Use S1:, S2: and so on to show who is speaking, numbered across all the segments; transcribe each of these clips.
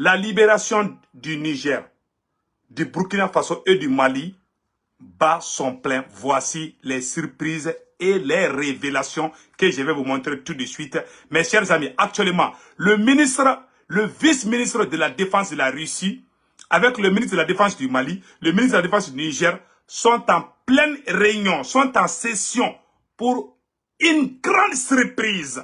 S1: La libération du Niger, du Burkina Faso et du Mali bat son plein. Voici les surprises et les révélations que je vais vous montrer tout de suite. Mes chers amis, actuellement, le vice-ministre de la Défense de la Russie, avec le ministre de la Défense du Mali, le ministre de la Défense du Niger, sont en pleine réunion, sont en session pour une grande surprise.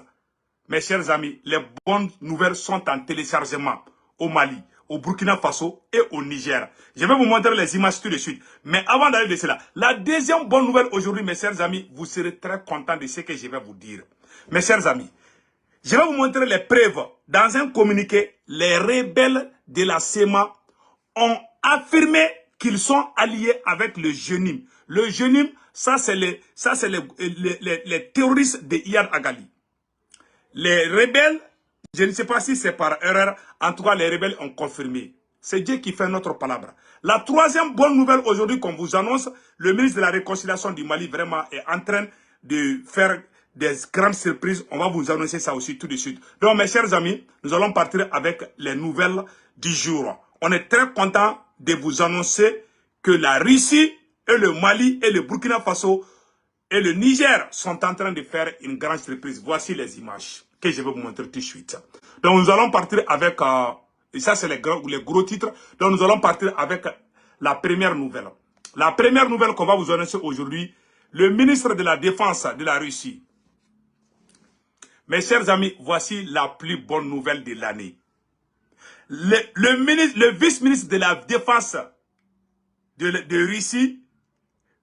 S1: Mes chers amis, les bonnes nouvelles sont en téléchargement au Mali, au Burkina Faso et au Niger. Je vais vous montrer les images tout de suite. Mais avant d'aller de cela, la deuxième bonne nouvelle aujourd'hui, mes chers amis, vous serez très contents de ce que je vais vous dire. Mes chers amis, je vais vous montrer les preuves. Dans un communiqué, les rebelles de la SEMA ont affirmé qu'ils sont alliés avec le JENIM. Le JENIM, ça c'est les terroristes de Iyad Agali. Les rebelles, je ne sais pas si c'est par erreur, en tout cas les rebelles ont confirmé. C'est Dieu qui fait notre palabre. La troisième bonne nouvelle aujourd'hui qu'on vous annonce, le ministre de la Réconciliation du Mali vraiment est en train de faire des grandes surprises. On va vous annoncer ça aussi tout de suite. Donc mes chers amis, nous allons partir avec les nouvelles du jour. On est très content de vous annoncer que la Russie et le Mali et le Burkina Faso et le Niger sont en train de faire une grande surprise. Voici les images que je vais vous montrer tout de suite. Donc nous allons partir avec, et ça c'est les gros titres, donc nous allons partir avec la première nouvelle. La première nouvelle qu'on va vous annoncer aujourd'hui, le ministre de la Défense de la Russie. Mes chers amis, voici la plus bonne nouvelle de l'année. Le vice-ministre de la Défense de Russie,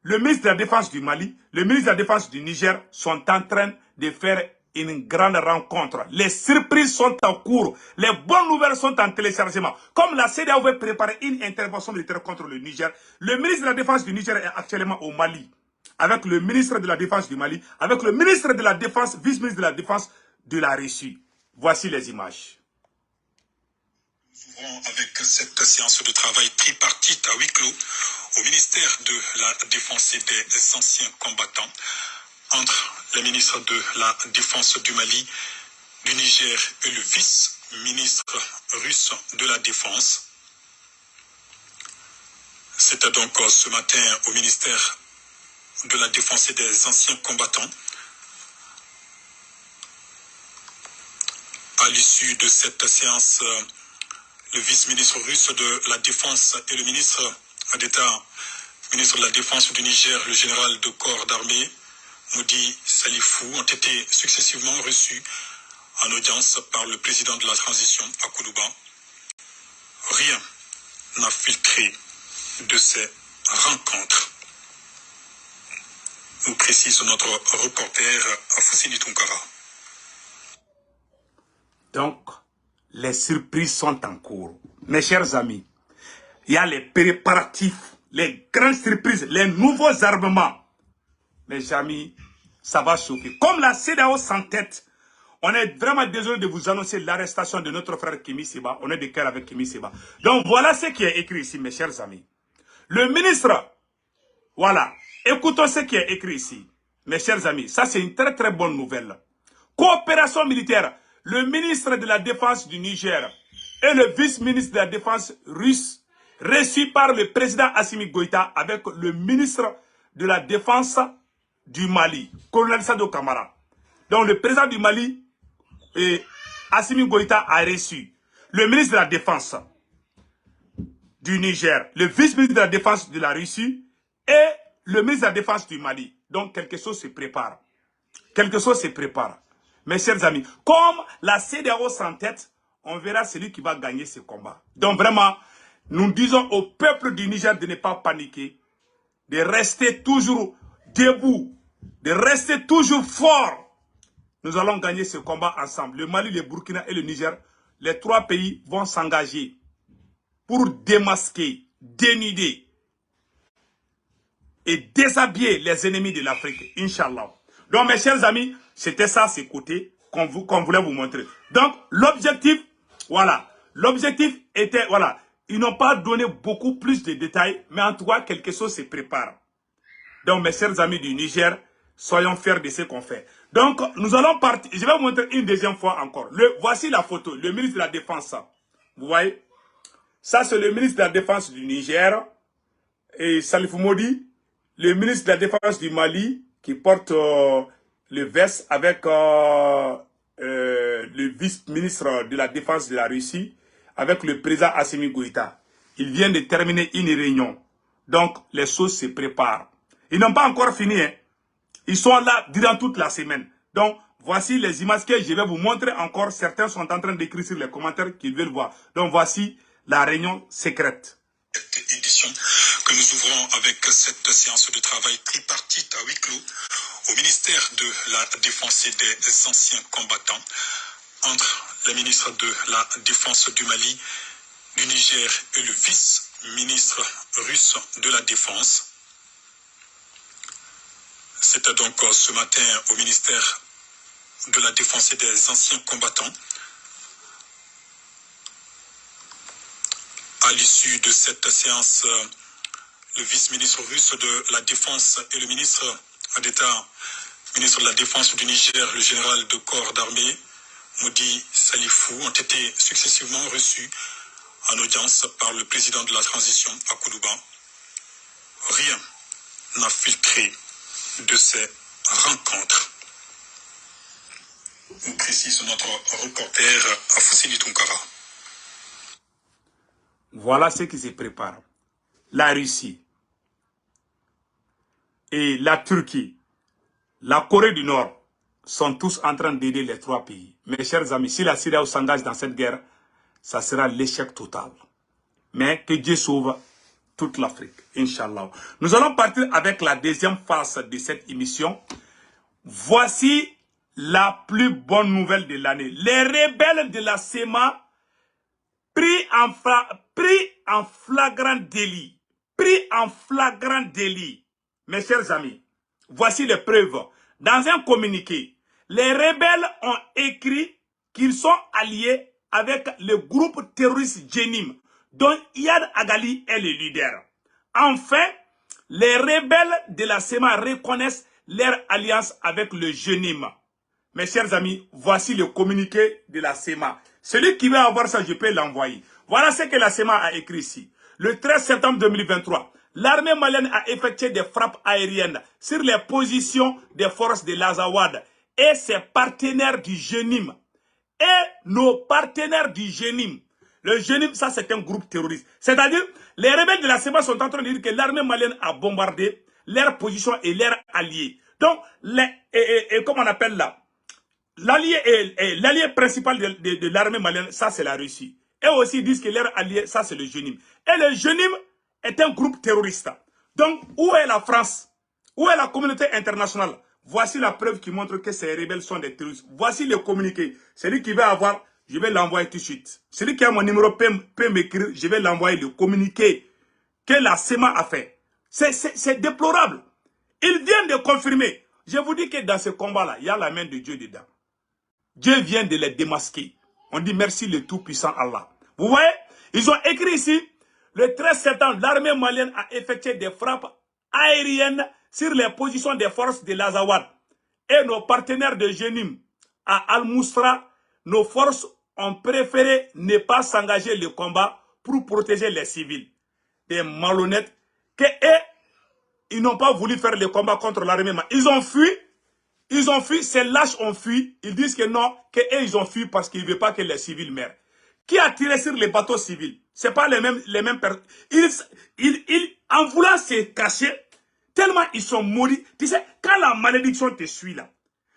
S1: le ministre de la Défense du Mali, le ministre de la Défense du Niger sont en train de faire une grande rencontre. Les surprises sont en cours. Les bonnes nouvelles sont en téléchargement. Comme la CEDEAO veut préparer une intervention militaire contre le Niger, le ministre de la Défense du Niger est actuellement au Mali. Avec le ministre de la Défense du Mali, avec le ministre de la Défense, vice-ministre de la Défense de la Russie. Voici les images.
S2: Nous ouvrons avec cette séance de travail tripartite à huis clos au ministère de la Défense et des anciens combattants, entre le ministre de la Défense du Mali, du Niger et le vice-ministre russe de la Défense. C'était donc ce matin au ministère de la Défense et des anciens combattants. À l'issue de cette séance, le vice-ministre russe de la Défense et le ministre d'État, ministre de la Défense du Niger, le général de corps d'armée, Moudi Salifou, ont été successivement reçus en audience par le président de la transition à Koulouba. Rien n'a filtré de ces rencontres, nous précise notre reporter Afoussini Tunkara.
S1: Donc, les surprises sont en cours. Mes chers amis, il y a les préparatifs, les grandes surprises, les nouveaux armements. Mes amis, ça va chauffer. Comme la CEDEAO s'entête, on est vraiment désolé de vous annoncer l'arrestation de notre frère Kémi Séba. On est de cœur avec Kémi Séba. Donc voilà ce qui est écrit ici, mes chers amis. Le ministre, voilà, écoutons ce qui est écrit ici. Mes chers amis, ça c'est une très très bonne nouvelle. Coopération militaire. Le ministre de la Défense du Niger et le vice-ministre de la Défense russe, reçus par le président Assimi Goïta avec le ministre de la Défense du Mali, colonel Sado Kamara. Donc le président du Mali, Assimi Goïta, a reçu le ministre de la Défense du Niger, le vice-ministre de la Défense de la Russie et le ministre de la Défense du Mali. Donc quelque chose se prépare. Quelque chose se prépare. Mes chers amis, comme la CEDEAO s'entête, on verra celui qui va gagner ce combat. Donc vraiment, nous disons au peuple du Niger de ne pas paniquer, de rester toujours debout, de rester toujours fort. Nous allons gagner ce combat ensemble. Le Mali, le Burkina et le Niger, les trois pays vont s'engager pour démasquer, dénuder et déshabiller les ennemis de l'Afrique, Inch'Allah. Donc mes chers amis, c'était ça, ces côtés qu'on voulait vous montrer. Donc l'objectif, voilà, l'objectif était, voilà, ils n'ont pas donné beaucoup plus de détails, mais en tout cas, quelque chose se prépare. Donc mes chers amis du Niger, soyons fiers de ce qu'on fait. Donc nous allons partir, je vais vous montrer une deuxième fois encore. Voici la photo, le ministre de la Défense. Vous voyez? Ça, c'est le ministre de la Défense du Niger. Et Salifou Modi, le ministre de la Défense du Mali, qui porte le veste avec le vice-ministre de la Défense de la Russie, avec le président Assimi Goïta. Ils viennent de terminer une réunion. Donc, les choses se préparent. Ils n'ont pas encore fini. Hein. Ils sont là durant toute la semaine. Donc, voici les images que je vais vous montrer encore. Certains sont en train d'écrire sur les commentaires qu'ils veulent voir. Donc, voici la réunion secrète.
S2: Cette édition que nous ouvrons avec cette séance de travail tripartite à huis clos au ministère de la Défense et des anciens combattants entre le ministre de la Défense du Mali, du Niger et le vice-ministre russe de la Défense. C'était donc ce matin au ministère de la Défense et des anciens combattants. À l'issue de cette séance, le vice-ministre russe de la Défense et le ministre d'État, ministre de la Défense du Niger, le général de corps d'armée, Modi Salifou, ont été successivement reçus en audience par le président de la transition à Koulouba. Rien n'a filtré de ces rencontres. Nous précise notre reporter Afoussini Tunkara.
S1: Voilà ce qui se prépare. La Russie et la Turquie, la Corée du Nord sont tous en train d'aider les trois pays. Mes chers amis, si la Syrie s'engage dans cette guerre, ça sera l'échec total. Mais que Dieu sauve toute l'Afrique, Inch'Allah. Nous allons partir avec la deuxième phase de cette émission. Voici la plus bonne nouvelle de l'année. Les rebelles de la SEMA pris en flagrant délit. Pris en flagrant délit. Mes chers amis, voici les preuves. Dans un communiqué, les rebelles ont écrit qu'ils sont alliés avec le groupe terroriste Jenim, dont Iyad Agali est le leader. Enfin, les rebelles de la SEMA reconnaissent leur alliance avec le Jenim. Mes chers amis, voici le communiqué de la SEMA. Celui qui veut avoir ça, je peux l'envoyer. Voilà ce que la SEMA a écrit ici. Le 13 septembre 2023, l'armée malienne a effectué des frappes aériennes sur les positions des forces de l'Azawad et ses partenaires du Jenim. Et nos partenaires du Jenim. Le Jenim, ça c'est un groupe terroriste. C'est-à-dire, les rebelles de la SEMA sont en train de dire que l'armée malienne a bombardé leurs positions et leurs alliés. Donc, comment on appelle là? L'allié principal de l'armée malienne, ça c'est la Russie. Et aussi ils disent que leur allié, ça c'est le Jenim. Et le Jenim est un groupe terroriste. Donc, où est la France? Où est la communauté internationale? Voici la preuve qui montre que ces rebelles sont des terroristes. Voici le communiqué. Celui qui veut avoir, je vais l'envoyer tout de suite. Celui qui a mon numéro peut m'écrire, je vais l'envoyer le communiqué que la SEMA a fait. C'est déplorable. Ils viennent de confirmer. Je vous dis que dans ce combat-là, il y a la main de Dieu dedans. Dieu vient de les démasquer. On dit merci le Tout-Puissant Allah. Vous voyez, ils ont écrit ici, le 13 septembre, l'armée malienne a effectué des frappes aériennes sur les positions des forces de l'Azawad. Et nos partenaires de Jenim à Al-Mousra, nos forces ont préféré ne pas s'engager le combat pour protéger les civils. Des malhonnêtes que ils n'ont pas voulu faire le combat contre l'armée. Ils ont fui. Ils ont fui, ces lâches ont fui. Ils disent que non, ils ont fui parce qu'ils ne veulent pas que les civils meurent. Qui a tiré sur les bateaux civils? Ce n'est pas les mêmes personnes. En voulant se cacher, tellement ils sont maudits. Tu sais, quand la malédiction te suit là,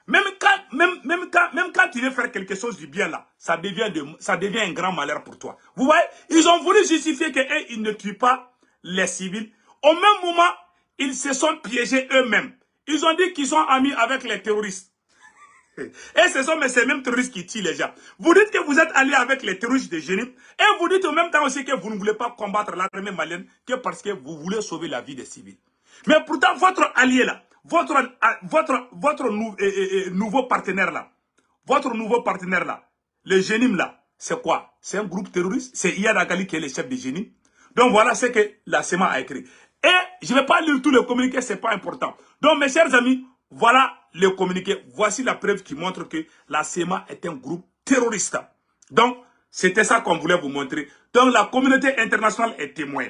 S1: même quand tu veux faire quelque chose du bien là, ça devient un grand malheur pour toi. Vous voyez, ils ont voulu justifier qu'ils ne tuent pas les civils. Au même moment, ils se sont piégés eux-mêmes. Ils ont dit qu'ils sont amis avec les terroristes. Et ce sont ces mêmes terroristes qui tuent les gens. Vous dites que vous êtes alliés avec les terroristes de Jenim. Et vous dites en même temps aussi que vous ne voulez pas combattre l'armée malienne que parce que vous voulez sauver la vie des civils. Mais pourtant, votre allié là, votre nouveau partenaire là, le Jenim là, c'est quoi? C'est un groupe terroriste. C'est Iyad Agali qui est le chef de Jenim. Donc voilà ce que la SEMA a écrit. Et je ne vais pas lire tout le communiqué, ce n'est pas important. Donc mes chers amis, voilà le communiqué. Voici la preuve qui montre que la SEMA est un groupe terroriste. Donc, C'était ça qu'on voulait vous montrer. Donc la communauté internationale est témoin.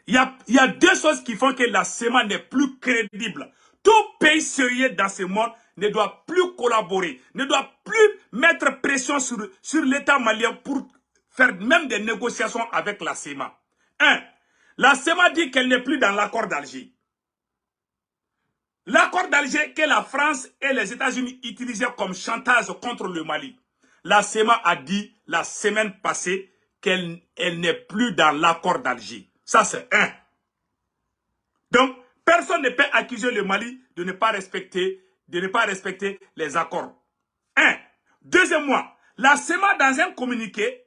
S1: Il y a deux choses qui font que la CEMA n'est plus crédible. Tout pays sérieux dans ce monde ne doit plus collaborer, ne doit plus mettre pression sur l'État malien pour faire même des négociations avec la CEMA. La CEMA dit qu'elle n'est plus dans l'accord d'Alger. L'accord d'Alger que la France et les États-Unis utilisaient comme chantage contre le Mali. La CEMA a dit la semaine passée qu'elle n'est plus dans l'accord d'Alger. Ça, c'est un. Donc, personne ne peut accuser le Mali de ne pas respecter les accords. Deuxièmement, la CEMA, dans un communiqué,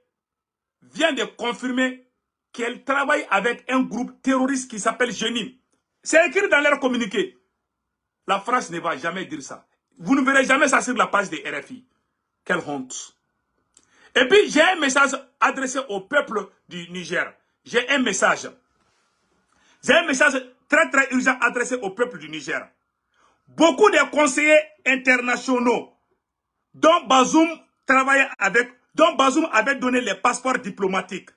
S1: vient de confirmer qu'elle travaille avec un groupe terroriste qui s'appelle Jenim. C'est écrit dans leur communiqué. La France ne va jamais dire ça. Vous ne verrez jamais ça sur la page de RFI. Quelle honte. Et puis, j'ai un message adressé au peuple du Niger. J'ai un message très très urgent adressé au peuple du Niger. Beaucoup de conseillers internationaux dont Bazoum travaillait avec, dont Bazoum avait donné les passeports diplomatiques,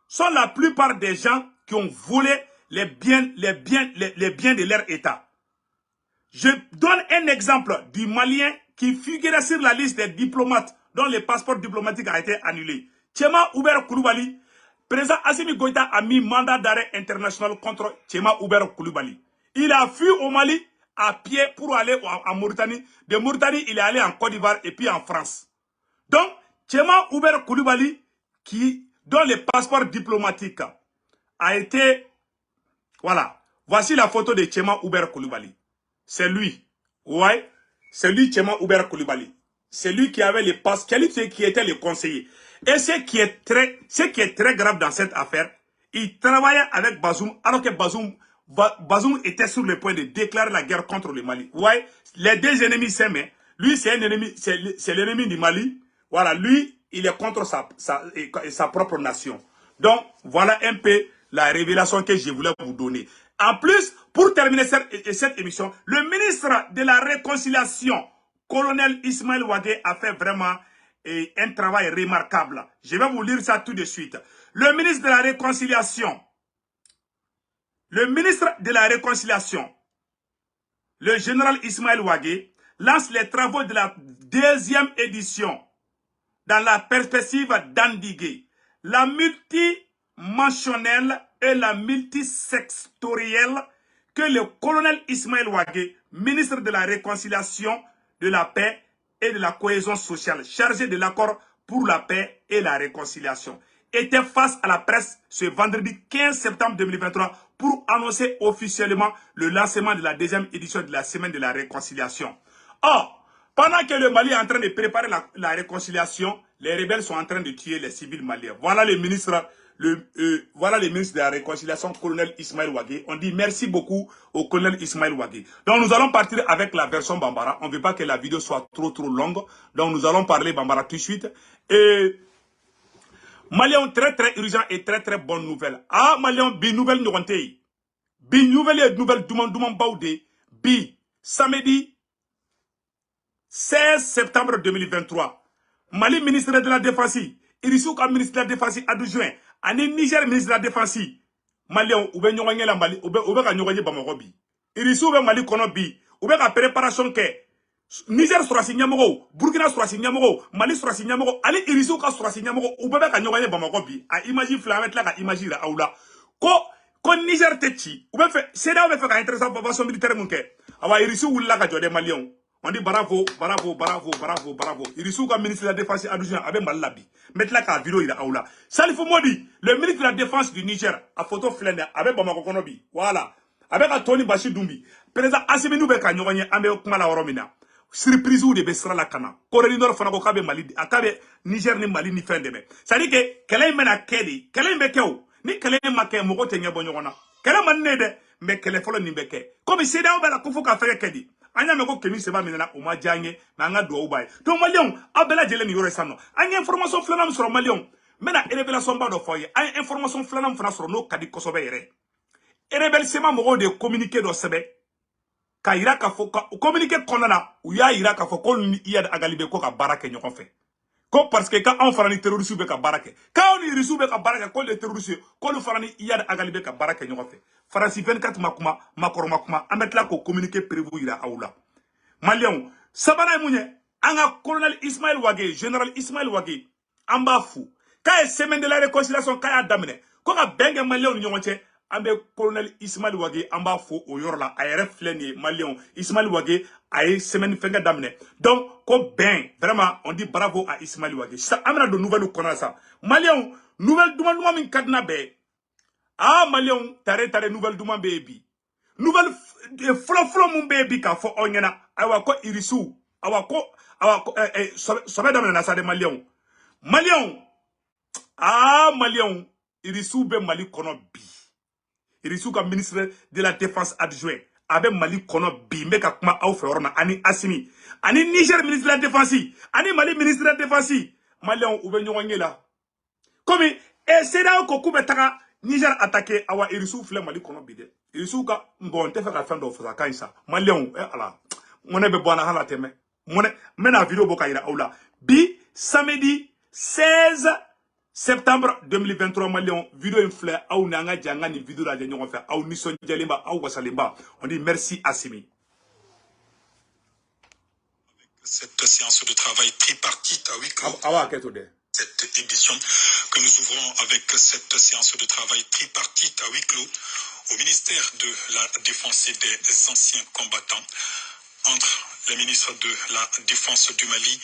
S1: sont la plupart des gens qui ont volé les biens de leur État. Je donne un exemple du Malien qui figurait sur la liste des diplomates dont le passeport diplomatique a été annulé. Tchema Ouber Koulibaly, président Assimi Goïta a mis mandat d'arrêt international contre Tchema Ouber Koulibaly. Il a fui au Mali à pied pour aller en Mauritanie. De Mauritanie, il est allé en Côte d'Ivoire et puis en France. Donc, Tchema Ouber Koulibaly, dont le passeport diplomatique a été... Voilà. Voici la photo de Tchema Ouber Koulibaly. C'est lui. Ouais. C'est lui, Tchema Ouber Koulibaly. C'est lui qui avait les passeports, qui était le conseiller. Et ce qui est très grave dans cette affaire, il travaillait avec Bazoum, alors que Bazoum était sur le point de déclarer la guerre contre le Mali. Ouais, les deux ennemis s'aiment. Lui, c'est un ennemi, c'est l'ennemi du Mali. Voilà, lui, il est contre sa propre nation. Donc, voilà un peu la révélation que je voulais vous donner. En plus, pour terminer cette émission, le ministre de la Réconciliation, colonel Ismaël Ouagué, a fait vraiment un travail remarquable. Je vais vous lire ça tout de suite. Le ministre de la Réconciliation, le général Ismaël Ouagué, lance les travaux de la deuxième édition dans la perspective d'endiguer la multimensionnelle et la multisectorielle que le colonel Ismaël Ouagué, ministre de la Réconciliation, de la paix et de la cohésion sociale, chargé de l'accord pour la paix et la réconciliation, était face à la presse ce vendredi 15 septembre 2023 pour annoncer officiellement le lancement de la deuxième édition de la semaine de la réconciliation. Or, pendant que le Mali est en train de préparer la réconciliation, les rebelles sont en train de tuer les civils maliens. Voilà le ministre de la Réconciliation, colonel Ismaël Ouagué. On dit merci beaucoup au colonel Ismaël Ouagué. Donc nous allons partir avec la version Bambara. On ne veut pas que la vidéo soit trop longue. Donc nous allons parler Bambara tout de suite. Et Malion, très très urgent et très très bonne nouvelle. Ah Malion, bi nouvelle n'ontei. Bi nouvelle Douman Baoudé. Bi samedi 16 septembre 2023. Mali ministre de la Défense. Irissouka ministre de la Défense adjoint. Ani Niger ministre de la Défense. Malion, oube nyoganye la Mali, oube ka nyoganye Bamako bi. Irissou be Mali kono bi. Oube ka préparation ke. Niger sera signé Moko, Burkina sera signé Moko, Mali sera signé Moko, Ali Irissou ka sera signé Moko, oube ka nyoganye Bamako bi. A imagine flamet la ka imagine la aula. Ko Niger techi, oube fait, c'est là oube fait ka intéressant formation militaire munke. Awa Irissou wula ka jode Malion. On dit bravo. Irissou ka ministre de la Défense adjoint avec Malabi. Mettre la ka vidéo ira aula. Salifou Modi, le ministre de la Défense du Niger, a photo flène avec Bamako Konobi. Voilà. Avec Tony Bashi Dumbi. Président Assimi Noube ka nyoganye ambe kumala oromina. Surprise ou de besra la kana. Corée Nord fana ko kabe Mali, akabe Niger ni Mali ni fin de me. Ça dit que kele mena kedi, kele mbekeo. Ni kele make moko tenye bonyona. Kele manede, mais kele folo ni mbeke. Comme c'est là la kufu ka fere kedi. Anya meko kemi seba minena o ma janye na nga do ubay. Donc Malion, abela jele ni yore sano. Anya information flanam sur Malion. Mena révélation ba do foye. Anya information flanam fana sur no kadi kosobe yere. Révélation mo de communiquer do sebe. Ka ira ka fo communiquer konana ou ya ira ka fo ko ni iya agalibe ko ka barake nyoko fe. Parce que quand on fait les terroristes, on barake. Quand on est risou beka barake, quand les terroristes, quand on fait les yad agalibe ka barake nyoko fait. France 24 makuma, makuma, amet la ko communiquer prévu ira aoula. Malion, sabana mounye, anga colonel Ismaël Wagé, général Ismaël Wagé, amba fou. Quand est semaine de la réconciliation, quand y a damné, quand a bengue Malion nyonche, ambe colonel Ismaël Wagé, amba fou au yorla, ARF fleni, Malion, Ismaël Wagé, aye semaine fenga damné. Donc, ko ben, vraiment, on dit bravo à Ismaël Wagé. Ça amena de nouvelles qu'on ça. Malion, nouvelle douma min kadna be. Ah, Malion, tare nouvelle douma baby. Nouvelle flo mon baby ka fo onyana awa ko irisu awa ko sobe damna na sa de Malion. Malion irisu be Mali kono bi. Irisu ka ministre de la défense adjoint abe Mali kono bi me ka kuma aw fe orona ani Assimi ani Niger ministre de la défense ani Mali ministre de la défense Malion ube nyonye la comme seda ko kube taka Niger attaqué awa irisu fle Mali kono bi de irisu ka bon te fe ka fendo fo sa kanisa Malion ala mone be bona hala teme mone mena vidéo boka ira aula bi samedi 16 septembre 2023 Malion vidéo inflé au nanga janga ni vidéo la nyon fait au nison jalimba au wasalimba on dit merci Assimi.
S2: Cette séance de travail tripartite à huis clos. Cette édition que nous ouvrons avec cette séance de travail tripartite à huis clos au ministère de la Défense et des anciens combattants entre les ministres de la Défense du Mali,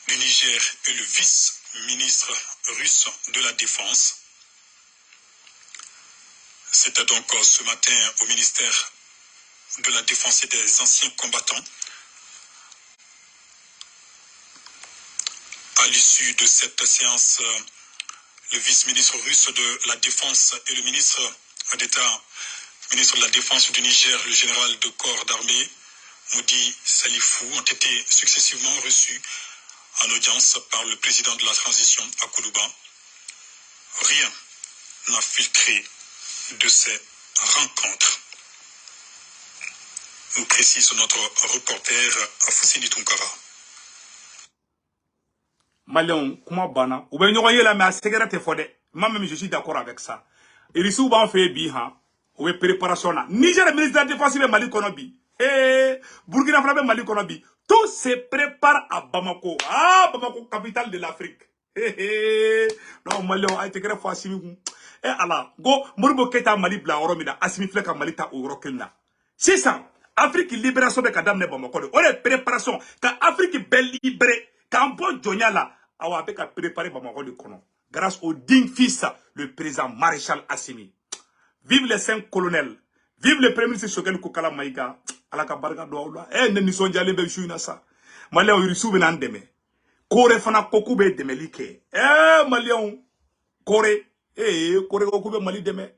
S2: du Niger et le vice-ministre russe de la Défense. C'était donc ce matin au ministère de la Défense et des anciens combattants. À l'issue de cette séance, le vice-ministre russe de la Défense et le ministre d'État, ministre de la Défense du Niger, le général de corps d'armée, Moudi Salifou, ont été successivement reçus en audience par le président de la transition à Koulouba. Rien n'a filtré de ces rencontres, nous précise notre reporter Afoussini Tunkara.
S1: Malion, comment bana? Ou bien nous voyons la mais à sécurité fodé. Moi-même je suis d'accord avec ça. Et les sous en fait bien, ou bien préparation là. Niger ministre de la Défense be Mali konobi. Burkina Faso be Mali konobi. Tout se prépare à Bamako. Ah, Bamako, capitale de l'Afrique. Non, Malion, a été créé pour Assimi. Allah, go, Moribo Keta Mali bla oromida, Assimi fleka Mali ta orokelna. C'est ça. Afrique libération de Kadam ne Bamako. On est préparation. Quand Afrique belle libérée. Quand bon Jonia là, awa avec à préparer Bamako de Kono. Grâce au digne fils, le président maréchal Assimi. Vive les 5 colonels. Vive le premier ministre Choguel Koukala Maïga. Alaka barga doaula. Ne nison jale be shuina sa. Malion irisu benan deme. Kore fana koku be deme like. Malion. Kore. Kore koku be Mali deme.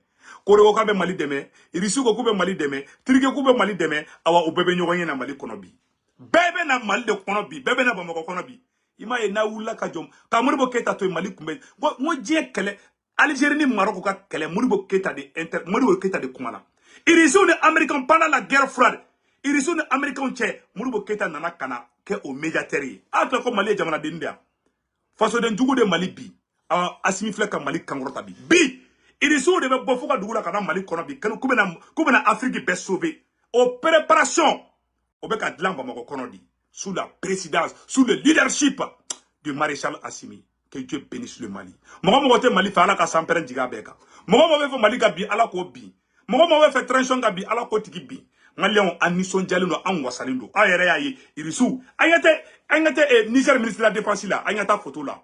S1: Kore koku be Mali deme. Irisu koku be Mali deme. Trike koku be Mali deme. Awa ubebe nyoganye na Mali konobi. Bebe na Mali de konobi. Bebe na Bamako konobi. Ima ye na wula kajom. Ka Moribo Keta to Mali kumbe. Mo je kele. Algérie ni Maroc ka kele. Moribo Keta de kumala. Irisu ne Américain pendant la guerre froide. Irisu ne Américain tche. Moribo Keta nana kana ke o médiateur. Akla ko Mali jamana de India. Faso den dugu de Mali bi. Assimi fleka Mali kangorota bi. Bi. Irisu de be bofuka dugu la kana Mali konobi. Kanu kubena Afrique be sauver. Aux préparations. Obeka Dlamba Moko Konodi, sous la présidence, sous le leadership du maréchal Assimi. Que Dieu bénisse le Mali. Mogo Mali fait ala ka samperen diga beka. Mogo fait Mali gabi ala ko bi. Mogo fait transition gabi ala ko tiki bi. Malion anison jalino an wasalindo. Ayere ayi irisu. Ayete Niger ministre de la Défense là. Ayata photo là.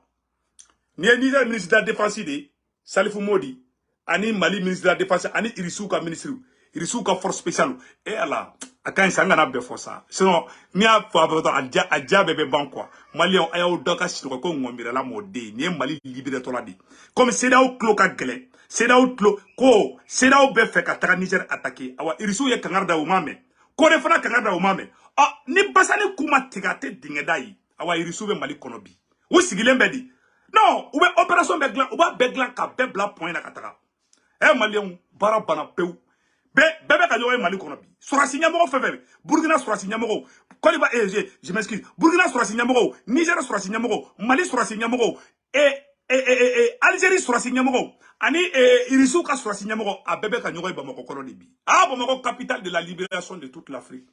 S1: Niger ministre de la Défense de Salifou Modi. Ani Mali ministre de la Défense. Ani irisu ka ministre. Irisu ka force spéciale. Et là. Akan sangana be fosa sinon mi a fo abato adja bebe ban quoi Malion ayaw doka sino ko ngombira la mode ni Mali libéré to la di comme CEDEAO clo ka gele CEDEAO clo ko CEDEAO be fe ka taka Niger attaquer awa irisu ye kangarda o mame ko re fana kangarda o mame ni basani kuma tigate dingeda yi awa irisu be Mali konobi o sigile mbedi non ou be opération be glan ou ba be glan ka be bla point na kataka Malion bara bana peu Bébé Kanyoye Mali Konobi. Surasi Nyamoro Feve. Burkina Surasi Nyamoro. Koliba, je m'excuse. Burkina Surasi Nyamoro. Niger Surasi Nyamoro. Mali Surasi Nyamoro. Algérie Surasi Nyamoro. Ani Irisuka Surasi Nyamoro. A Bébé Kanyoye Bamako Konobi. Ah, Bamako, capitale de la libération de toute l'Afrique.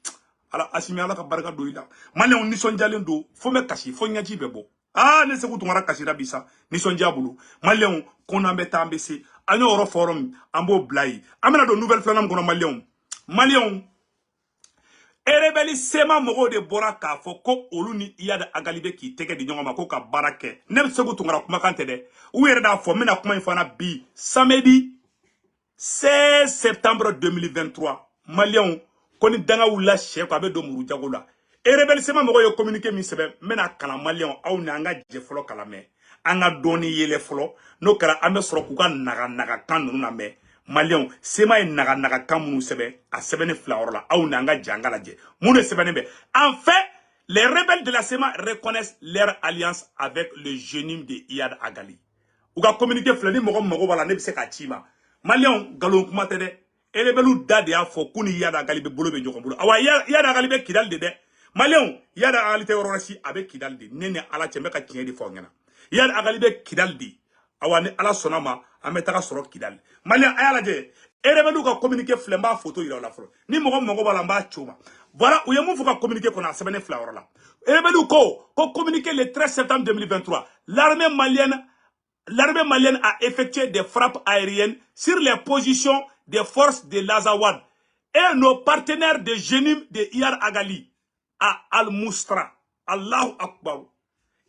S1: Alors, Assimi Alaka Baraka Doïda. Mali on Nisson Dialendo. Faut me cacher. Faut Nyadji Bebo. Ah, ne se vous tournera cacher la bissa. Nisson Diabolo. Mali on Konambeta Ambessé. Agno Oro Forum. Ambo Blai. Amena de nouvelles flammes qu'on a Malion. Malion. Erebeli sema mogo de bora ka fo ko oluni iyada agalibe ki tege di nyongoma ko ka barake. Nem se vous tournera kuma kante de. Ou yere da fo mena kuma infana bi. Samedi 16 septembre 2023. Malion. Koni danga wula chef abe do muru jagola. Erebeli sema mogo yo communiqué mi sebe mena kala Malion au na nga je folo kala me. Anga doni yele folo no kara ame soro kuka naga kan nunu na me. Malion sema naga kan munu sebe a sebene flaorola au na nga jangala je. Munu sebene be. En fait, les rebelles de la SEMA reconnaissent leur alliance avec le génie de Iyad Agali. Uga communiqué flani mogo wala ne bise ka chima. Malion galon kuma tede. Erebelu dade ya fo kuni Iyad Agali be bolo be njokombulu. Awa Iyad Agali be kidal de. Malion Iyad Agali te ororasi abe kidal de. Nene ala chembe ka tiye di fo ngena. Iyad Agali be kidal de. Awa ni ala sonama ametaka soro kidal. Malion ayala je. Erebelu ka communiqué flemba photo ira la fro. Ni mogo wala mba chuma. Voilà où il y a un communiqué qu'on a semaine flower là. Erebelu ko communiqué le 13 septembre 2023. L'armée malienne a effectué des frappes aériennes sur les positions des forces de l'Azawad et nos partenaires de génie de Iyad Agali à Al-Moustra. Allahu Akbar.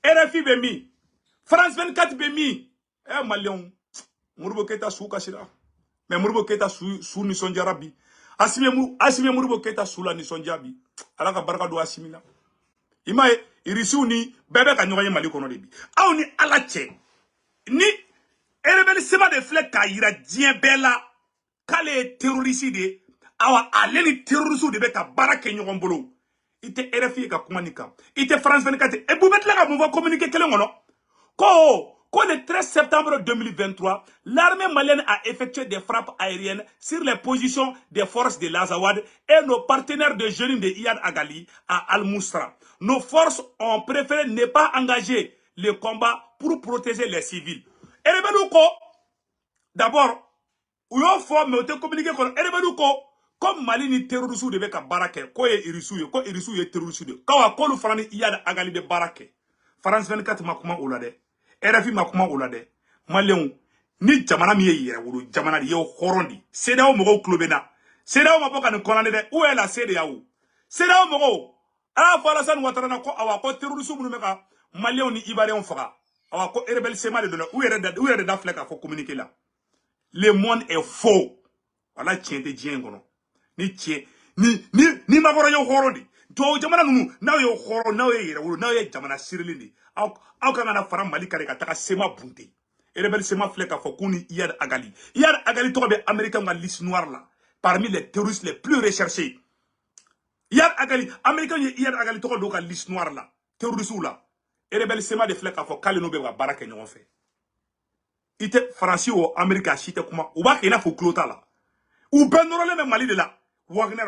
S1: RFI Bemi. France 24 Bemi. Malion. Mourbo Keita sou kashira. Mais Mourbo Keita sou ni son jarabi. Asime Mourbo Keita sou la ni son jabi. Alaka baraka do asimina. Imae irisiu ni bebe ka nyoye Mali kono debi. Aw ni alache. Ni erebeli sema de flek ka yira dien bela kale terroriste de awa aleni terroriste de be ka baraka nyogon bolo. Ite RFI ka kumanika. Ite France 24 e boubet la ka mouva communiquer kele ngono. Ko le 13 septembre 2023, l'armée malienne a effectué des frappes aériennes sur les positions des forces de l'Azawad et nos partenaires de génie de Iyad Agali à Al-Moustra. Nos forces ont préféré ne pas engager le combat pour protéger les civils. D'abord, où on faut me communiquer comme Mali ni terroriste de beka barake, ko e irisu ye terroriste de. Kawa ko lu farani Iyad Agali de barake. France 24 makuma olade. RFI makuma olade. Malion ni jamana mi yere wulu jamana di yo horondi. Sedao mogo klobena. Sedao maboka ni konande de. Où est la CEDEAO? Sedao mogo. A fala san watarana ko awa ko terroriste munu meka Malion ni Ivoirien faga. Awa ko rebelle sema de dona. Où est da fleka faut communiquer là. Le monde est faux. Voilà tiente djengono. Ni tie ni magoro yo horondi. To jamana nunu na yo horo na yo yere wulu na yo jamana sirilindi. Aw kan na fara Mali kare ka taka sema bunte. Rebelle sema fleka fo kuni Iyad Agali. Iyad Agali to be américain ma liste noire là parmi les terroristes les plus recherchés. Iyad Agali américain Iyad Agali to do ka liste noire là terroriste là. Rebelle sema de fleka fo kale no be ba baraka nyon fe. Ite français ou américain chite kuma ou ba kena fo clota là. Ou benorole me Mali de là. Wagner.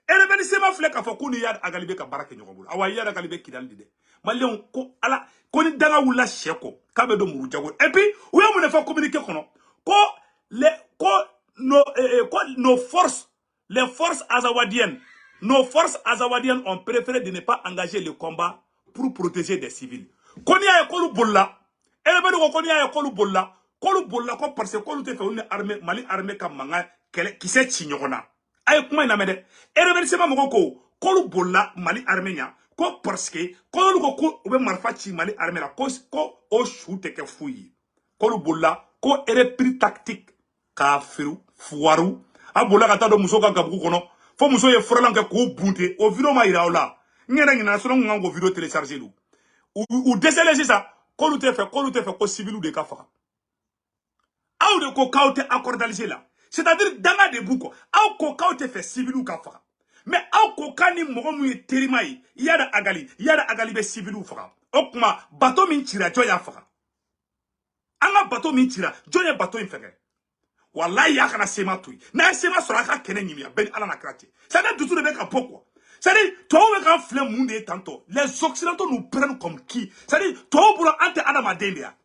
S1: Rebelle sema fleka fo kuni Iyad Agali be ka baraka nyon bulu. Awa Iyad Agali be kidal de. Malion ko ala ko ni danga wula sheko kabe do muru jago et puis où est mon fa communiquer kono ko nos forces les forces azawadiennes ont préféré de ne pas engager le combat pour protéger des civils koni ay ko lu bolla elebe do koni ay ko lu bolla ko parce que ko lu te fe une armée Mali armée kam manga kele ki se chinyona ay kuma ina mede elebe sema mo ko lu bolla Mali armée nya ko parce que ko lu ko be marfa chi Mali armée la ko o shoote ke fuyi ko lu bolla ko repris tactique ka firu fuwaru abola ka ta do muso ka gabu kono fo muso ye frolan ke ko bunte o video ma ira ola ngena ngina so ngo video télécharger lu ou déceler ça ko lu te fait ko civil de ka fa aw de ko kaute accordaliser là c'est-à-dire danga de buko aw ko kaute fait civil ou ka fa mais aw ko kani mogo mu terimai Iyad Agali be civilu faga okuma bateau min tira joya faga anga bateau min tira joya bateau in fege wallahi ya kana sema tuy na sema sura ka kene nyimia ben ala na krate ça n'est du tout de bec à pourquoi ça dit toi on va flem monde et tantôt les occidentaux nous prennent comme qui ça dit toi pour ante adama dendia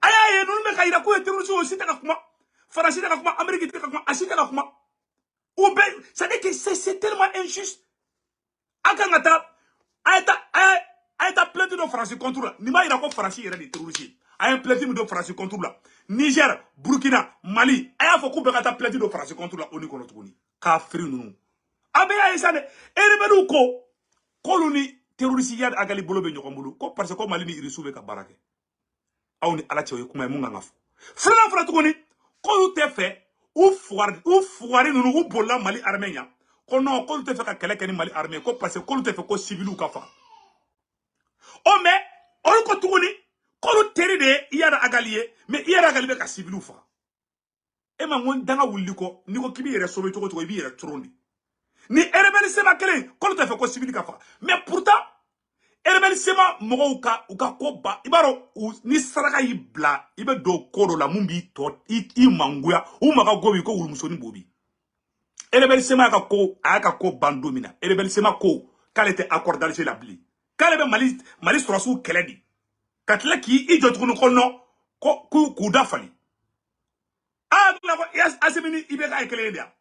S1: aya nous me kaira ko terrorisme aussi ta kuma France ta kuma Amérique ta kuma Asie ta kuma ou ben ça dit que c'est tellement injuste akangata ayata plainte de France contre là ni ma ira ko France ira des terroristes a un plainte de France contre là Niger Burkina Mali aya fo ko be kata plainte de France contre là oni kono tuguni ka fri nunu abe ya isane erebelu ko koloni terroriste yad agali bolo be nyokombulu ko parce que Mali ni irisube ka barake awni ala chewe kuma mu nganga fo fla tuguni ko yu te fe ou foire nunu ou bolla Mali armenia ko non ko te fe ka kele keni Mali armée ko parce que ko te fe ko civil ka fa o mais on ko tuguni ko teri de yada agaliye mais yada agalibe ka civil fa e ma ngon danga wulli ko ni ko kibi yere sobe to bi yere trondi ni erebeli sema kelen ko te fe ko civil ka fa mais pourtant erebeli sema mogo uka ko ba ibaro ni saraka ibla ibe do kodo la mumbi to I manguya u maga gobi ko wulmusoni bobi erebeli sema ka ko aka ko bandomina erebeli sema ko kalete accordal chez la bli kalebe mali surasu keledi katla ki ijo tukunu ko no ko ku dafali la ko yes asemini ibe ka ekeledia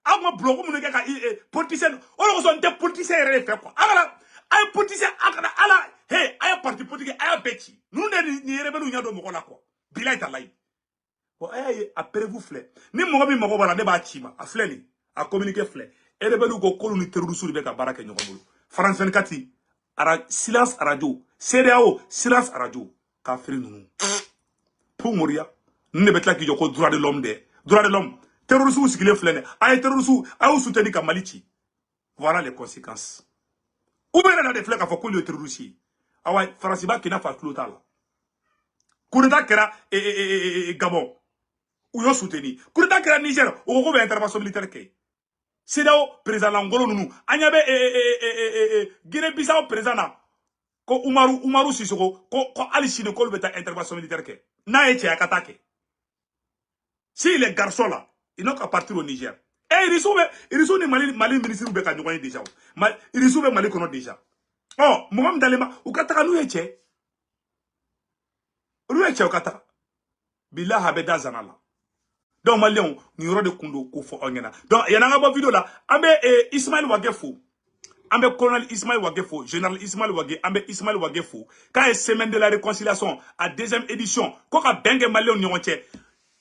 S1: agma bloco mun ka politicien o ko son des politiciens re fait quoi ala ay politicien akana ala hey ay parti politique ay beti nous ne rebelu nyado mo la ko bilay talay bon ay après vous flé ni mo bi mo bala de ba chima a flé ni a communiquer flé e rebelu ko koloni terroriste be ka baraka nyoko France 24 ara silence radio CDAO silence radio ka fri nous pour mourir ne betla ki joko droit de l'homme terrorisme ou sigile flene ay terrorisme ay soutenir ka Malichi voilà les conséquences ou bien dans des flèches à faut le terrorisme away France ba kina fa total coup kera Gabon ou yo soutenir coup kera Niger ou ko be intervention militaire ke CEDEAO président Angolo nunu anyabe Guinée Bissau président ko Umaru Sissoko ko Ali Chine ko be ta intervention militaire ke na eche akatake si les garçons là ils n'ont qu'à partir au Niger. Et ils sont les Mali ministres be ka nyokoy déjà. Ils sont Mali kono déjà. Oh, moi dalema ukataka nu eche. Ru eche ukataka. Billah habeda zanala. Donc Malion ni ro de kundo ko fo ongena. Donc yana nga bo vidéo là, ambe Ismaël Wagefo. Ambe colonel Ismaël Wagefo, général Ismaël Wagé, ambe Ismaël Wagefo. Quand est semaine de la réconciliation à deuxième édition, ko ka bengue Malion nyonche.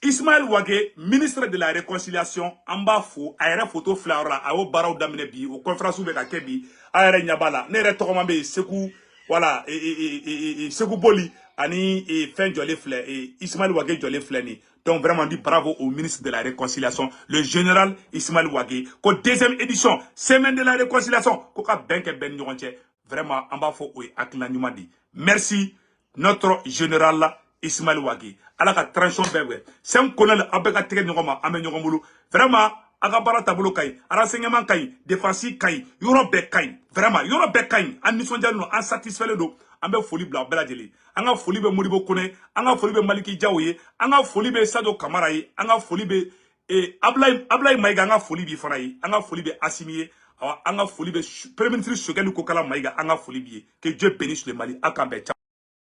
S1: Ismaël Wagé, ministre de la réconciliation, Ambafo, aéré photo flora, ao barau damine bi, au conférence ou beka kebi, aéré nyabala, nere tokomambe, sekou, voilà, sekou boli, ani, fin jolé flé, Ismaël Wagé jolé fléni. Donc vraiment dit bravo au ministre de la réconciliation, le général Ismaël Wagé, qu'au deuxième édition, semaine de la réconciliation, koka benke ben nyonche, vraiment, Ambafo, oui, akina nyumadi. Merci, notre général là, Ismaël Wagé. À la transition bébé. C'est un colonel abeka teke nyogoma ame nyogomulu. Vraiment agabara tabolo kai, renseignement kai, défense kai, yoro be kai. Vraiment yoro be kai. An nisonja no an satisfait le do. Ambe foli bla bela jeli. Anga foli be Modibo Kone, anga foli be Maliki Diawoye, anga foli be Sadio Kamara yi, anga foli be Ablaye Maiga anga foli bi fana yi, anga foli be Assimiye, anga foli be Premier ministre Shogelu Kokala Maiga anga foli bi. Que Dieu bénisse le Mali. Akambe.